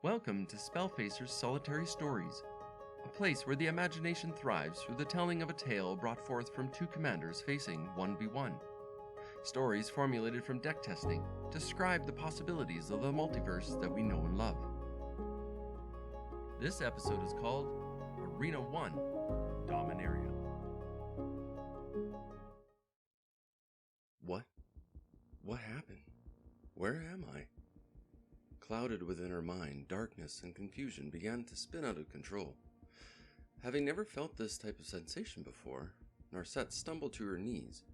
Welcome to Spellfacers Solitary Stories, a place where the imagination thrives through the telling of a tale brought forth from two commanders facing 1v1. Stories formulated from deck testing describe the possibilities of the multiverse that we know and love. This episode is called Arena 1, Dominaria. What happened? Where am I? Clouded within her mind, darkness and confusion began to spin out of control. Having never felt this type of sensation before, Narset stumbled to her knees,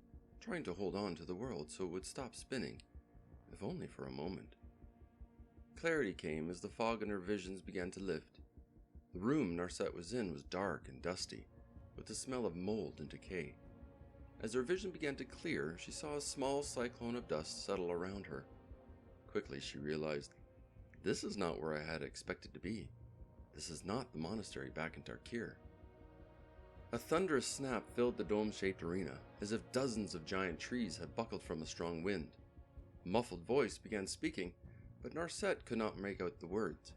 trying to hold on to the world so it would stop spinning, if only for a moment. Clarity came as the fog in her visions began to lift. The room Narset was in was dark and dusty, with the smell of mold and decay. As her vision began to clear, she saw a small cyclone of dust settle around her. Quickly she realized, this is not where I had expected to be. This is not the monastery back in Tarkir. A thunderous snap filled the dome-shaped arena, as if dozens of giant trees had buckled from a strong wind. A muffled voice began speaking, but Narset could not make out the words.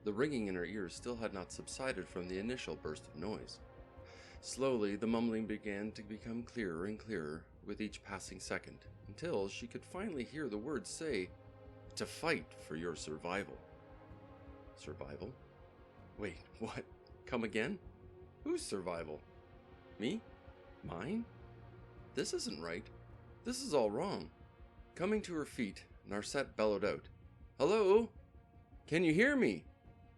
The ringing in her ears still had not subsided from the initial burst of noise. Slowly, the mumbling began to become clearer and clearer with each passing second, until she could finally hear the words say, "To fight for your survival." Survival? Wait, what? Come again? Whose survival? Me? Mine? This isn't right. This is all wrong. Coming to her feet, Narset bellowed out, "Hello? Can you hear me?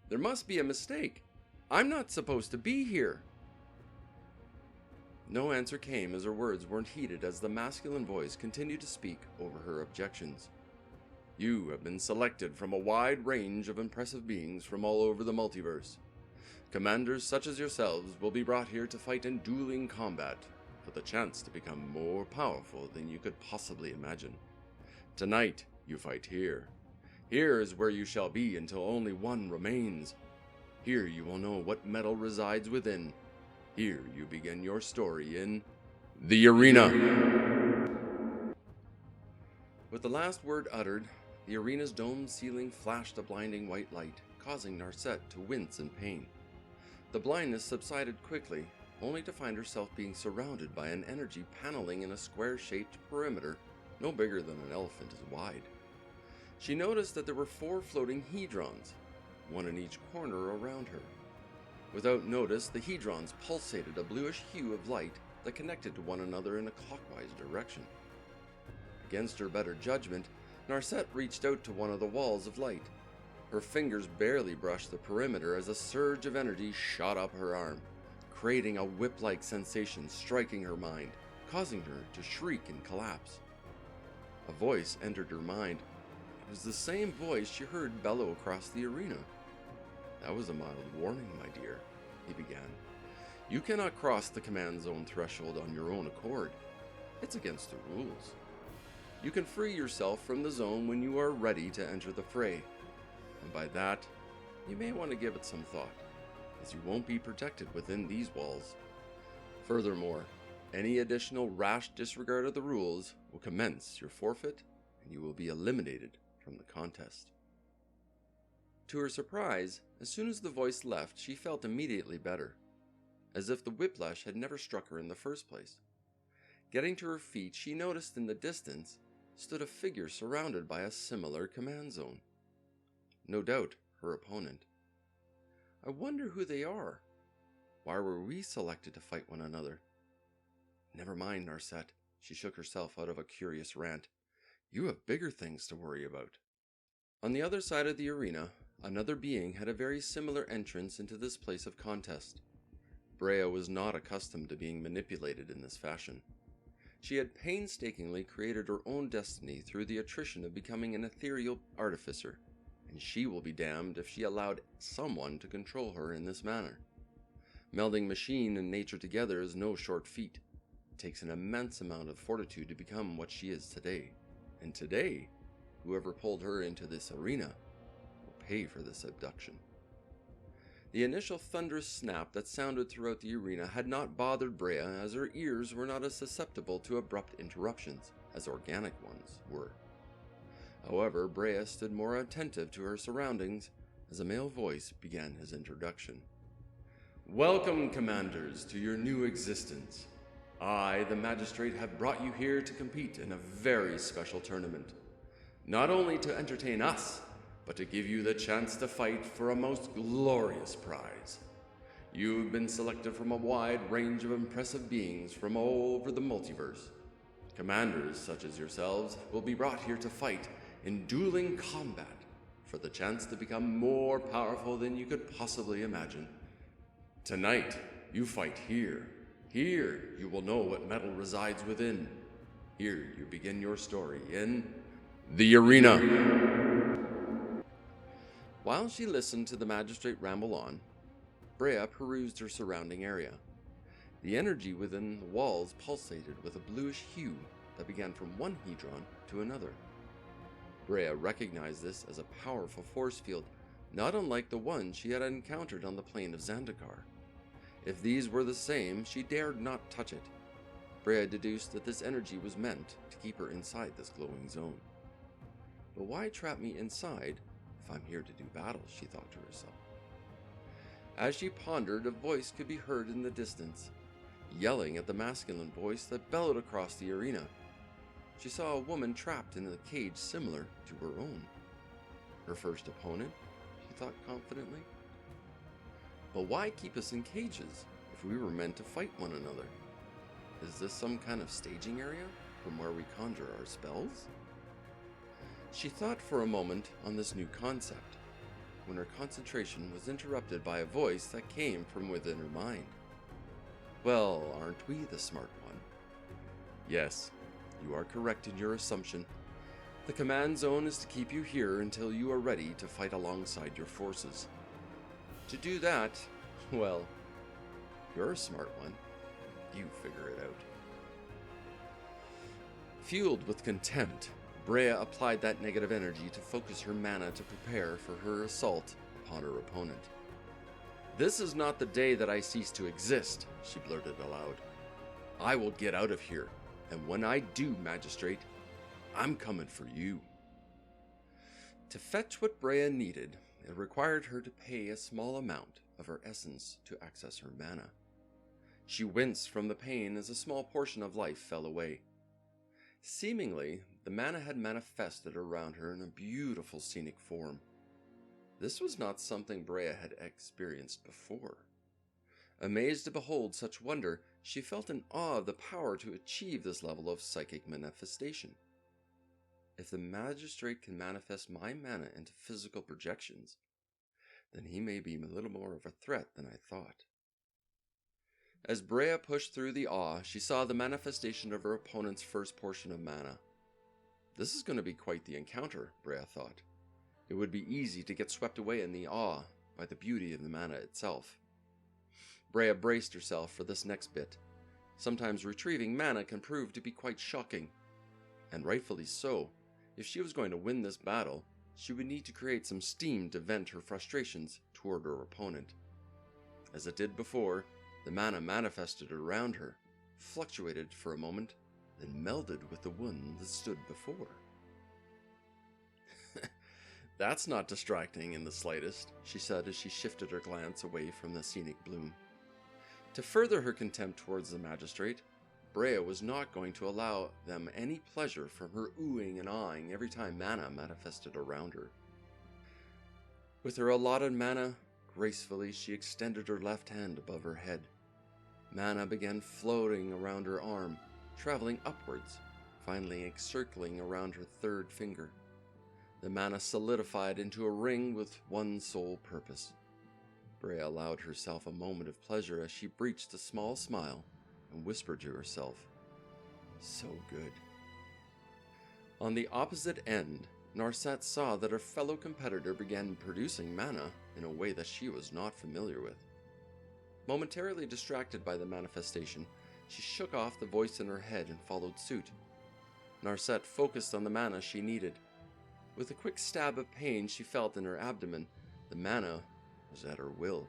There must be a mistake. I'm not supposed to be here." No answer came as her words weren't heeded as the masculine voice continued to speak over her objections. "You have been selected from a wide range of impressive beings from all over the multiverse. Commanders such as yourselves will be brought here to fight in dueling combat, for the chance to become more powerful than you could possibly imagine. Tonight, you fight here. Here is where you shall be until only one remains. Here you will know what mettle resides within. Here you begin your story in the arena." With the last word uttered, the arena's dome ceiling flashed a blinding white light, causing Narset to wince in pain. The blindness subsided quickly, only to find herself being surrounded by an energy paneling in a square-shaped perimeter no bigger than an elephant is wide. She noticed that there were 4 floating hedrons, one in each corner around her. Without notice, the hedrons pulsated a bluish hue of light that connected to one another in a clockwise direction. Against her better judgment, Narset reached out to one of the walls of light. Her fingers barely brushed the perimeter as a surge of energy shot up her arm, creating a whip-like sensation striking her mind, causing her to shriek and collapse. A voice entered her mind. It was the same voice she heard bellow across the arena. "That was a mild warning, my dear," he began. "You cannot cross the command zone threshold on your own accord. It's against the rules. You can free yourself from the zone when you are ready to enter the fray. And by that, you may want to give it some thought, as you won't be protected within these walls. Furthermore, any additional rash disregard of the rules will commence your forfeit, and you will be eliminated from the contest." To her surprise, as soon as the voice left, she felt immediately better, as if the whiplash had never struck her in the first place. Getting to her feet, she noticed in the distance stood a figure surrounded by a similar command zone. No doubt, her opponent. "I wonder who they are. Why were we selected to fight one another?" "Never mind, Narset," she shook herself out of a curious rant. "You have bigger things to worry about." On the other side of the arena, another being had a very similar entrance into this place of contest. Brea was not accustomed to being manipulated in this fashion. She had painstakingly created her own destiny through the attrition of becoming an ethereal artificer, and she will be damned if she allowed someone to control her in this manner. Melding machine and nature together is no short feat. It takes an immense amount of fortitude to become what she is today. And today, whoever pulled her into this arena will pay for this abduction. The initial thunderous snap that sounded throughout the arena had not bothered Brea, as her ears were not as susceptible to abrupt interruptions as organic ones were. However, Brea stood more attentive to her surroundings as a male voice began his introduction. "Welcome, commanders, to your new existence. I, the magistrate, have brought you here to compete in a very special tournament. Not only to entertain us, but to give you the chance to fight for a most glorious prize. You've been selected from a wide range of impressive beings from all over the multiverse. Commanders such as yourselves will be brought here to fight in dueling combat for the chance to become more powerful than you could possibly imagine. Tonight, you fight here. Here, you will know what mettle resides within. Here, you begin your story in the arena." While she listened to the magistrate ramble on, Brea perused her surrounding area. The energy within the walls pulsated with a bluish hue that began from one hedron to another. Brea recognized this as a powerful force field, not unlike the one she had encountered on the plane of Zendikar. If these were the same, she dared not touch it. Brea deduced that this energy was meant to keep her inside this glowing zone. But why trap me inside if I'm here to do battle, she thought to herself. As she pondered, a voice could be heard in the distance, yelling at the masculine voice that bellowed across the arena. She saw a woman trapped in a cage similar to her own. Her first opponent, she thought confidently. But why keep us in cages if we were meant to fight one another? Is this some kind of staging area from where we conjure our spells? She thought for a moment on this new concept, when her concentration was interrupted by a voice that came from within her mind. "Well, aren't we the smart one?" "Yes, you are correct in your assumption. The command zone is to keep you here until you are ready to fight alongside your forces. To do that, well, you're a smart one. You figure it out." Fueled with contempt, Brea applied that negative energy to focus her mana to prepare for her assault upon her opponent. "This is not the day that I cease to exist," she blurted aloud. "I will get out of here, and when I do, magistrate, I'm coming for you." To fetch what Brea needed, it required her to pay a small amount of her essence to access her mana. She winced from the pain as a small portion of life fell away. Seemingly, the mana had manifested around her in a beautiful scenic form. This was not something Brea had experienced before. Amazed to behold such wonder, she felt in awe of the power to achieve this level of psychic manifestation. If the magistrate can manifest my mana into physical projections, then he may be a little more of a threat than I thought. As Brea pushed through the awe, she saw the manifestation of her opponent's first portion of mana. This is going to be quite the encounter, Brea thought. It would be easy to get swept away in the awe by the beauty of the mana itself. Brea braced herself for this next bit. Sometimes retrieving mana can prove to be quite shocking, and rightfully so. If she was going to win this battle, she would need to create some steam to vent her frustrations toward her opponent. As it did before, the mana manifested around her, fluctuated for a moment, then melded with the one that stood before. "That's not distracting in the slightest," she said as she shifted her glance away from the scenic bloom. To further her contempt towards the magistrate, Brea was not going to allow them any pleasure from her oohing and awing every time mana manifested around her. With her allotted mana, gracefully she extended her left hand above her head. Mana began floating around her arm, traveling upwards, finally encircling around her third finger. The mana solidified into a ring with one sole purpose. Brea allowed herself a moment of pleasure as she breached a small smile and whispered to herself, "So good." On the opposite end, Narset saw that her fellow competitor began producing mana in a way that she was not familiar with. Momentarily distracted by the manifestation, she shook off the voice in her head and followed suit. Narset focused on the mana she needed. With a quick stab of pain she felt in her abdomen, the mana was at her will.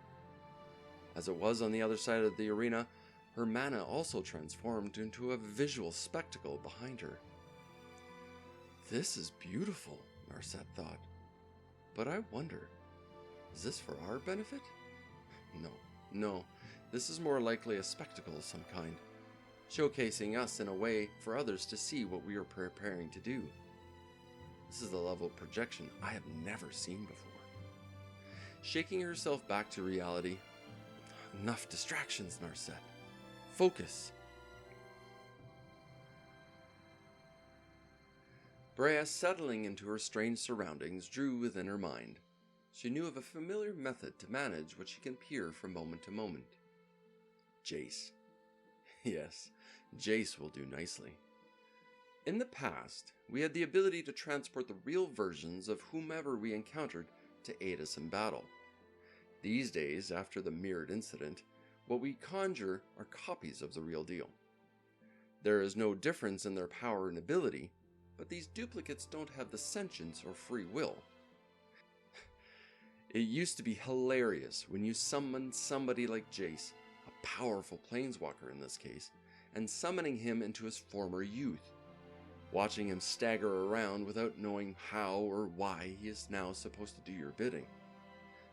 As it was on the other side of the arena, her mana also transformed into a visual spectacle behind her. "This is beautiful," Narset thought. "But I wonder, Is this for our benefit? No. This is more likely a spectacle of some kind, showcasing us in a way for others to see what we are preparing to do. This is a level of projection I have never seen before. Shaking herself back to reality. Enough distractions, Narset. Focus. Brea, settling into her strange surroundings, drew within her mind. She knew of a familiar method to manage what she can peer from moment to moment. Jace. Yes, Jace will do nicely. In the past, we had the ability to transport the real versions of whomever we encountered to aid us in battle. These days, after the mirrored incident, what we conjure are copies of the real deal. There is no difference in their power and ability, but these duplicates don't have the sentience or free will. It used to be hilarious when you summoned somebody like Jace, a powerful planeswalker in this case, and summoning him into his former youth, watching him stagger around without knowing how or why he is now supposed to do your bidding.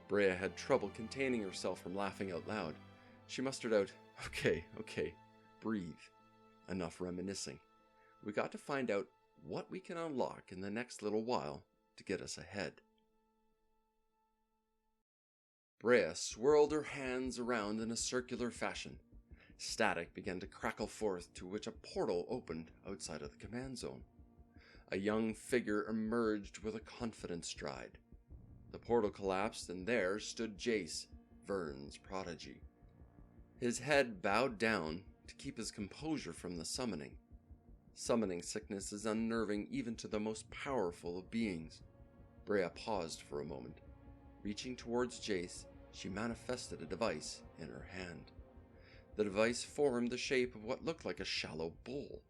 Brea had trouble containing herself from laughing out loud. She mustered out, Okay, breathe. Enough reminiscing. We got to find out what we can unlock in the next little while to get us ahead. Brea swirled her hands around in a circular fashion. Static began to crackle forth, to which a portal opened outside of the command zone. A young figure emerged with a confident stride. The portal collapsed, and there stood Jace, Vern's prodigy. His head bowed down to keep his composure from the summoning. Summoning sickness is unnerving even to the most powerful of beings. Brea paused for a moment. Reaching towards Jace, she manifested a device in her hand. The device formed the shape of what looked like a shallow bowl.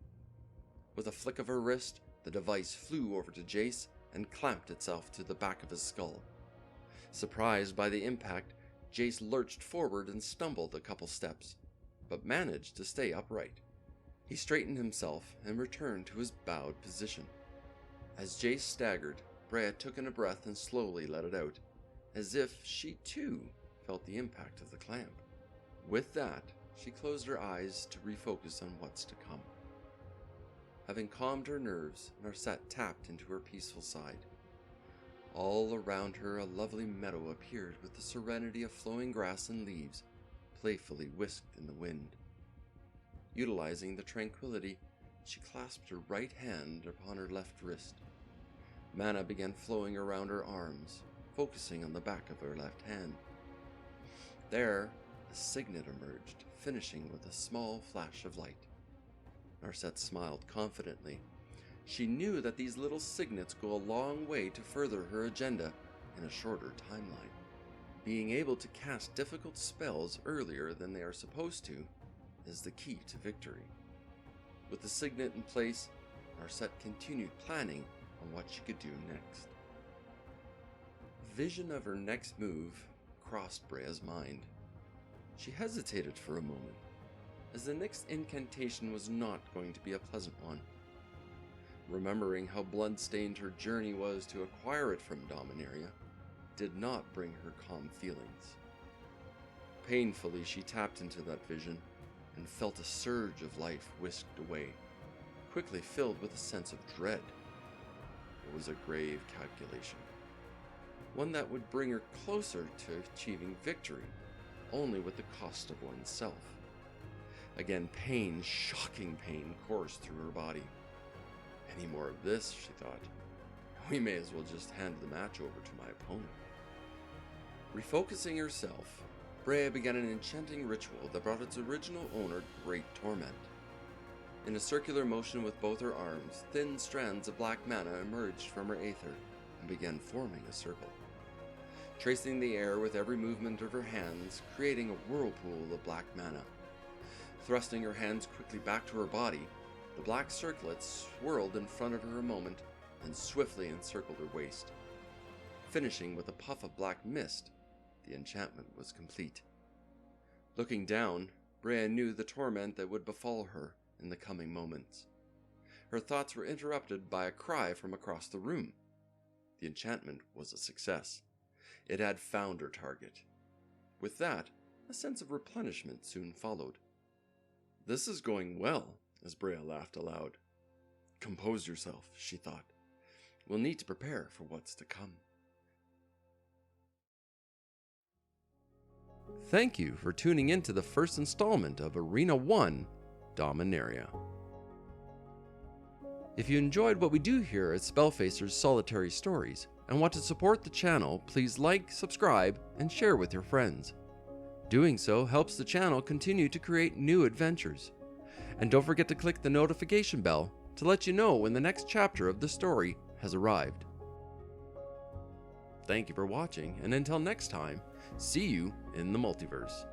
With a flick of her wrist, the device flew over to Jace and clamped itself to the back of his skull. Surprised by the impact, Jace lurched forward and stumbled a couple steps, but managed to stay upright. He straightened himself and returned to his bowed position. As Jace staggered, Brea took in a breath and slowly let it out, as if she too felt the impact of the clamp. With that, she closed her eyes to refocus on what's to come. Having calmed her nerves, Narset tapped into her peaceful side. All around her a lovely meadow appeared with the serenity of flowing grass and leaves, playfully whisked in the wind. Utilizing the tranquility, she clasped her right hand upon her left wrist. Mana began flowing around her arms, focusing on the back of her left hand. There, a signet emerged, finishing with a small flash of light. Narset smiled confidently. She knew that these little signets go a long way to further her agenda in a shorter timeline. Being able to cast difficult spells earlier than they are supposed to is the key to victory. With the signet in place, Narset continued planning on what she could do next. Vision of her next move crossed Brea's mind. She hesitated for a moment, as the next incantation was not going to be a pleasant one. Remembering how blood-stained her journey was to acquire it from Dominaria did not bring her calm feelings. Painfully, she tapped into that vision and felt a surge of life whisked away, quickly filled with a sense of dread. It was a grave calculation, one that would bring her closer to achieving victory, only with the cost of oneself. Again, pain, shocking pain, coursed through her body. Any more of this, she thought. We may as well just hand the match over to my opponent. Refocusing herself, Brea began an enchanting ritual that brought its original owner great torment. In a circular motion with both her arms, thin strands of black mana emerged from her aether and began forming a circle, tracing the air with every movement of her hands, creating a whirlpool of black mana. Thrusting her hands quickly back to her body, the black circlets swirled in front of her a moment and swiftly encircled her waist. Finishing with a puff of black mist, the enchantment was complete. Looking down, Brea knew the torment that would befall her in the coming moments. Her thoughts were interrupted by a cry from across the room. The enchantment was a success. It had found her target. With that, a sense of replenishment soon followed. "This is going well," as Brea laughed aloud. "Compose yourself," she thought. "We'll need to prepare for what's to come." Thank you for tuning in to the first installment of Arena 1, Dominaria. If you enjoyed what we do here at Spellfacers Solitary Stories and want to support the channel, please like, subscribe, and share with your friends. Doing so helps the channel continue to create new adventures. And don't forget to click the notification bell to let you know when the next chapter of the story has arrived. Thank you for watching, and until next time, see you in the multiverse.